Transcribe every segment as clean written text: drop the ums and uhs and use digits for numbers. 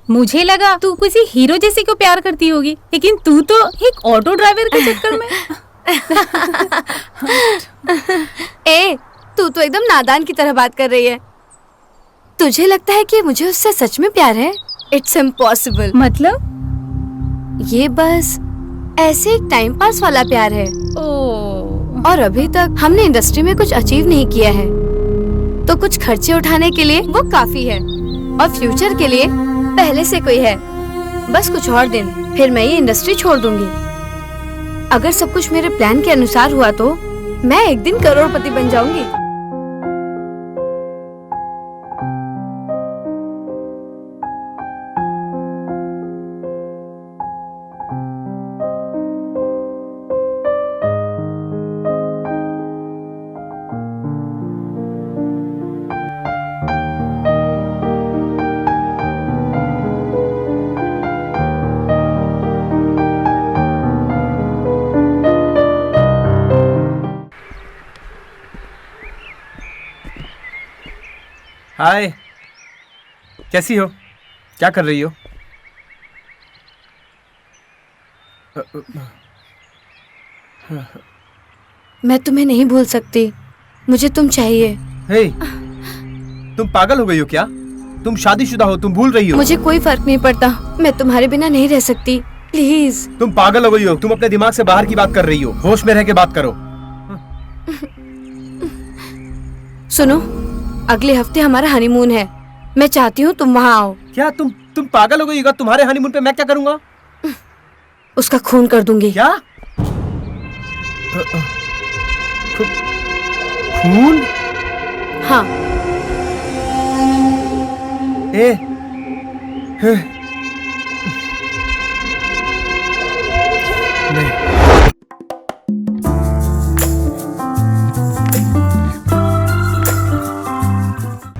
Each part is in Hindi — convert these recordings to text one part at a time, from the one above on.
मुझे लगा तू किसी हीरो जैसे को प्यार करती होगी, लेकिन तू तो एक ऑटो ड्राइवर के चक्कर में। ए, तू तो एकदम नादान की तरह बात कर रही है। तुझे लगता है कि मुझे उससे सच में प्यार है? It's impossible. मतलब? ये बस ऐसे एक टाइम पास वाला प्यार है। और अभी तक हमने इंडस्ट्री में कुछ अचीव नहीं किया है, तो कुछ खर्चे उठाने के लिए वो काफी है, और फ्यूचर के लिए पहले से कोई है। बस कुछ और दिन, फिर मैं ये इंडस्ट्री छोड़ दूंगी। अगर सब कुछ मेरे प्लान के अनुसार हुआ तो मैं एक दिन करोड़पति बन जाऊंगी। हाय, कैसी हो? क्या कर रही हो? मैं तुम्हें नहीं भूल सकती, मुझे तुम चाहिए। हे, तुम पागल हो गई हो क्या? तुम शादीशुदा हो, तुम भूल रही हो। मुझे कोई फर्क नहीं पड़ता, मैं तुम्हारे बिना नहीं रह सकती, प्लीज। तुम पागल हो गई हो, तुम अपने दिमाग से बाहर की बात कर रही हो। होश में रह के बात करो। सुनो, अगले हफ्ते हमारा हनीमून है, मैं चाहती हूँ तुम वहाँ आओ। क्या तुम पागल हो गई हो? तुम्हारे हनीमून पे मैं क्या करूँगा? उसका खून कर दूंगी। क्या? खून? हाँ। नहीं।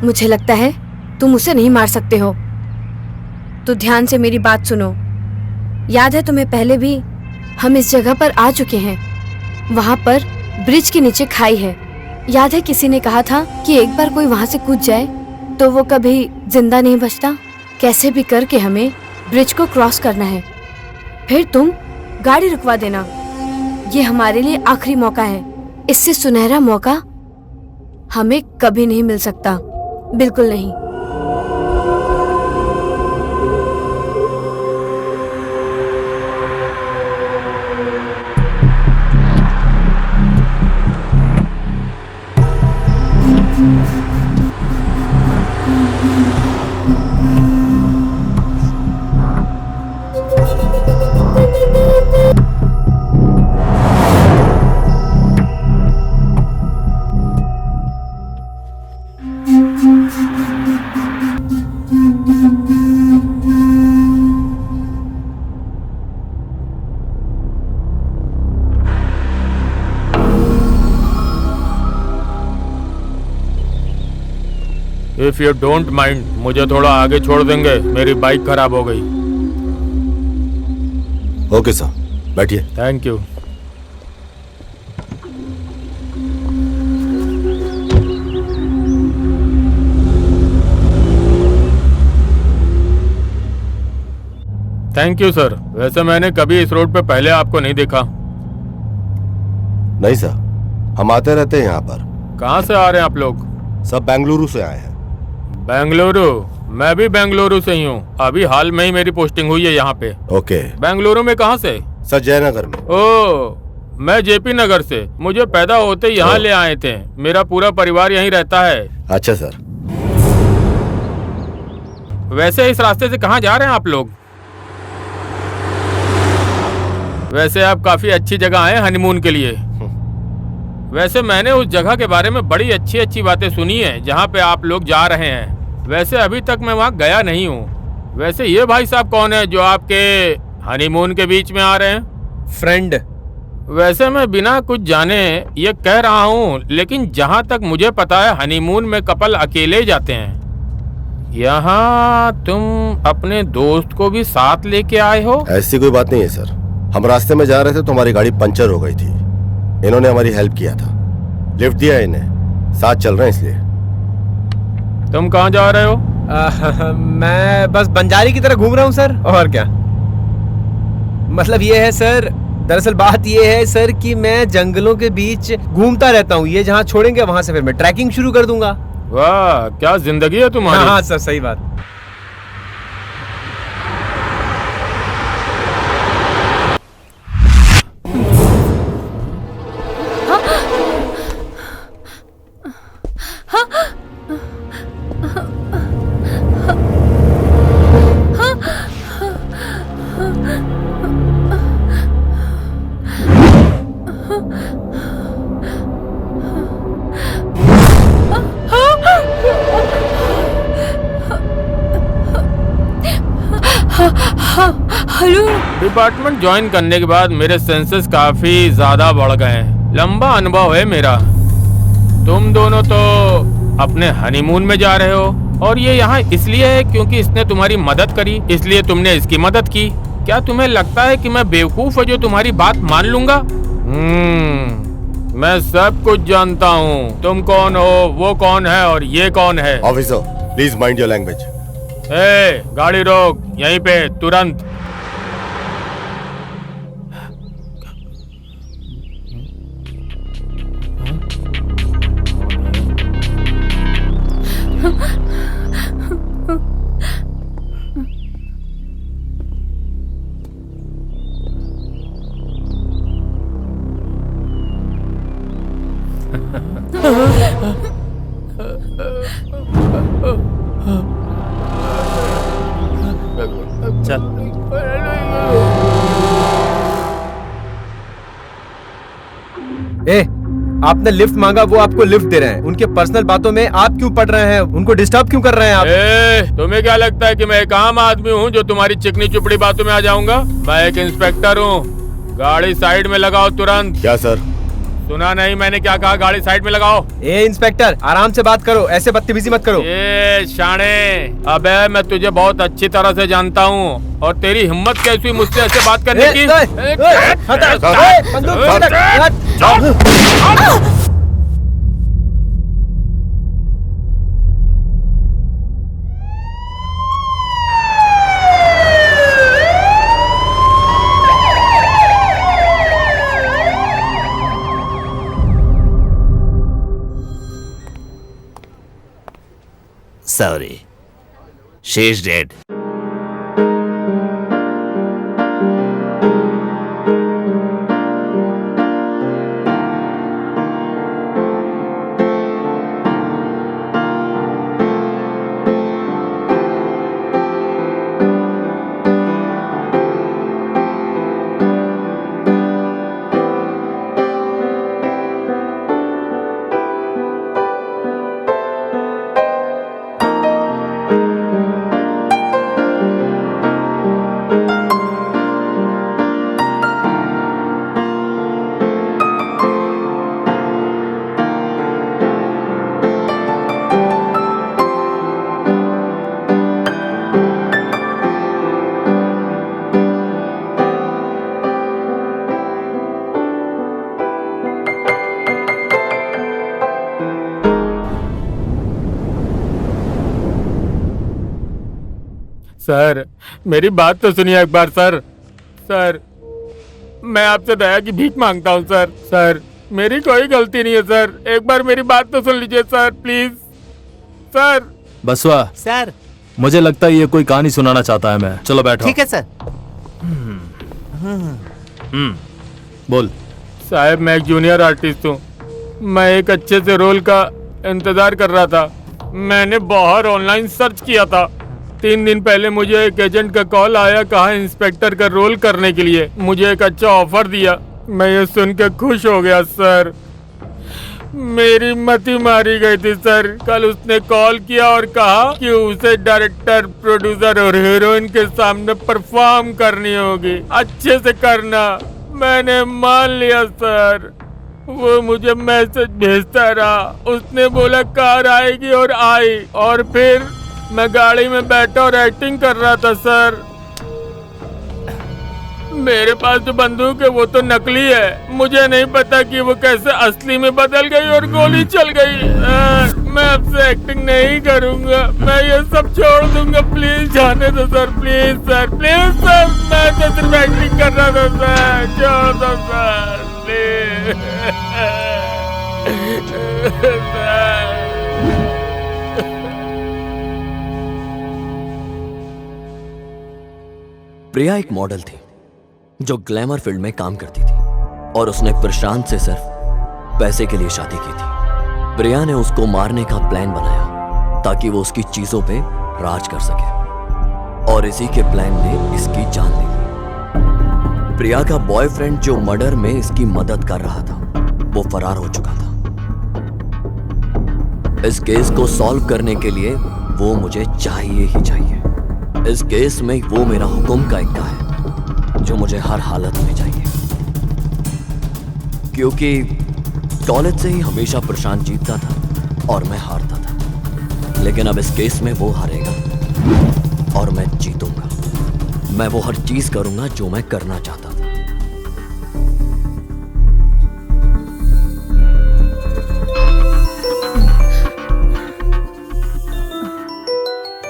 मुझे लगता है तुम उसे नहीं मार सकते हो, तो ध्यान से मेरी बात सुनो। याद है तुम्हें, पहले भी हम इस जगह पर आ चुके हैं। वहाँ पर ब्रिज के नीचे खाई है। याद है किसी ने कहा था कि एक बार कोई वहाँ से कूद जाए तो वो कभी जिंदा नहीं बचता। कैसे भी करके हमें ब्रिज को क्रॉस करना है, फिर तुम गाड़ी रुकवा देना। ये हमारे लिए आखिरी मौका है, इससे सुनहरा मौका हमें कभी नहीं मिल सकता, बिल्कुल नहीं। इफ यू डोंट माइंड, मुझे थोड़ा आगे छोड़ देंगे, मेरी बाइक खराब हो गई। ओके सर, बैठिए। Thank you. Thank you sir. वैसे मैंने कभी इस रोड पे पहले आपको नहीं देखा। नहीं सर, हम आते रहते हैं यहाँ पर। कहाँ से आ रहे हैं आप लोग? सब बेंगलुरु से आए हैं। बेंगलुरु? मैं भी बेंगलुरु से ही हूँ, अभी हाल में ही मेरी पोस्टिंग हुई है यहाँ पे। ओके। बेंगलुरु में कहाँ से? सर, जयनगर में। ओह, मैं जेपी नगर से। मुझे पैदा होते ही यहाँ ले आए थे, मेरा पूरा परिवार यहीं रहता है। अच्छा सर। वैसे इस रास्ते से कहाँ जा रहे हैं आप लोग? वैसे आप काफी अच्छी जगह आए हनीमून के लिए। वैसे मैंने उस जगह के बारे में बड़ी अच्छी अच्छी बातें सुनी है जहाँ पे आप लोग जा रहे हैं। वैसे अभी तक मैं वहाँ गया नहीं हूँ। वैसे ये भाई साहब कौन है जो आपके हनीमून के बीच में आ रहे हैं? फ्रेंड। वैसे मैं बिना कुछ जाने ये कह रहा हूँ, लेकिन जहाँ तक मुझे पता है हनीमून में कपल अकेले जाते हैं। यहाँ तुम अपने दोस्त को भी साथ लेके आए हो? ऐसी कोई बात नहीं है सर, हम रास्ते में जा रहे थे तो हमारी गाड़ी पंचर हो गई थी। इन्होंने हमारी हेल्प किया था, लिफ्ट दिया इन्हें, साथ चल रहे हैं इसलिए। तुम कहाँ जा रहे हो? मैं बस बंजारी की तरह घूम रहा हूँ सर, और क्या। मतलब ये है सर, दरअसल बात ये है सर कि मैं जंगलों के बीच घूमता रहता हूँ। ये जहाँ छोड़ेंगे वहां से फिर मैं ट्रैकिंग शुरू कर दूंगा। वाह, क्या जिंदगी है तुम्हारी। हाँ सर, सही बात। हेलो। डिपार्टमेंट ज्वाइन करने के बाद मेरे सेंसेस काफी ज्यादा बढ़ गए हैं। लंबा अनुभव है मेरा। तुम दोनों तो अपने हनीमून में जा रहे हो, और ये यहाँ इसलिए है क्योंकि इसने तुम्हारी मदद करी, इसलिए तुमने इसकी मदद की। क्या तुम्हें लगता है कि मैं बेवकूफ है जो तुम्हारी बात मान लूंगा? मैं सब कुछ जानता हूँ। तुम कौन हो, वो कौन है, और ये कौन है। Officer, please mind your language. गाड़ी रोक यहीं पे तुरंत। ए, आपने लिफ्ट मांगा, वो आपको लिफ्ट दे रहे हैं। उनके पर्सनल बातों में आप क्यों पड़ रहे हैं? उनको डिस्टर्ब क्यों कर रहे हैं आप? तुम्हें क्या लगता है कि मैं एक आम आदमी हूँ जो तुम्हारी चिकनी चुपड़ी बातों में आ जाऊंगा? मैं एक इंस्पेक्टर हूँ। गाड़ी साइड में लगाओ तुरंत। क्या सर? सुना नहीं मैंने क्या कहा? गाड़ी साइड में लगाओ। ए इंस्पेक्टर, आराम से बात करो, ऐसे बदतमीजी मत करो। ए शाणे, अबे मैं तुझे बहुत अच्छी तरह से जानता हूँ, और तेरी हिम्मत कैसी हुई मुझसे ऐसे बात करने की? Sorry, she's dead. सर मेरी बात तो सुनिए एक बार। सर सर मैं आपसे दया की भीख मांगता हूँ सर। सर मेरी कोई गलती नहीं है सर, एक बार मेरी बात तो सुन लीजिए सर, प्लीज सर। बसवा सर, मुझे लगता है ये कोई कहानी सुनाना चाहता है। मैं चलो बैठो। ठीक है सर। बोल। साहब मैं एक जूनियर आर्टिस्ट हूँ। मैं एक अच्छे से रोल का इंतजार कर रहा था। मैंने बाहर ऑनलाइन सर्च किया था। 3 दिन पहले मुझे एक एजेंट का कॉल आया, कहा इंस्पेक्टर का रोल करने के लिए। मुझे एक अच्छा ऑफर दिया। मैं ये सुन के खुश हो गया सर। मेरी मति मारी गई थी सर। कल उसने कॉल किया और कहा कि उसे डायरेक्टर, प्रोड्यूसर और हीरोइन के सामने परफॉर्म करनी होगी। अच्छे से करना। मैंने मान लिया सर। वो मुझे मैसेज भेजता रहा। उसने बोला कार आएगी और आई, और फिर मैं गाड़ी में बैठा और एक्टिंग कर रहा था सर। मेरे पास जो बंदूक है वो तो नकली है। मुझे नहीं पता कि वो कैसे असली में बदल गई और गोली चल गई। मैं अब से एक्टिंग नहीं करूंगा, मैं ये सब छोड़ दूंगा। प्लीज जाने दो sir, please sir, please sir, मैं तो सिर्फ एक्टिंग कर रहा था सर, छोड़ दो सर, प्लीज सर। प्रिया एक मॉडल थी जो ग्लैमर फील्ड में काम करती थी और उसने प्रशांत से सिर्फ पैसे के लिए शादी की थी। प्रिया ने उसको मारने का प्लान बनाया ताकि वो उसकी चीजों पे राज कर सके और इसी के प्लान ने इसकी जान ली। प्रिया का बॉयफ्रेंड जो मर्डर में इसकी मदद कर रहा था वो फरार हो चुका था। इस केस को सॉल्व करने के लिए वो मुझे चाहिए ही चाहिए। इस केस में वो मेरा हुक्म का इक्का है जो मुझे हर हालत में चाहिए, क्योंकि कॉलेज से ही हमेशा प्रशांत जीतता था और मैं हारता था। लेकिन अब इस केस में वो हारेगा और मैं जीतूंगा। मैं वो हर चीज करूंगा जो मैं करना चाहता था।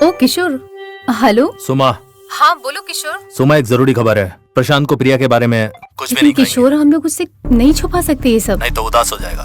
ओ किशोर, हेलो। सुमा, हाँ बोलो किशोर। सुमा एक जरूरी खबर है। प्रशांत को प्रिया के बारे में कुछ भी लेकिन नहीं कहेंगे। किशोर, हम लोग उससे नहीं छुपा सकते ये सब। नहीं तो उदास हो जाएगा।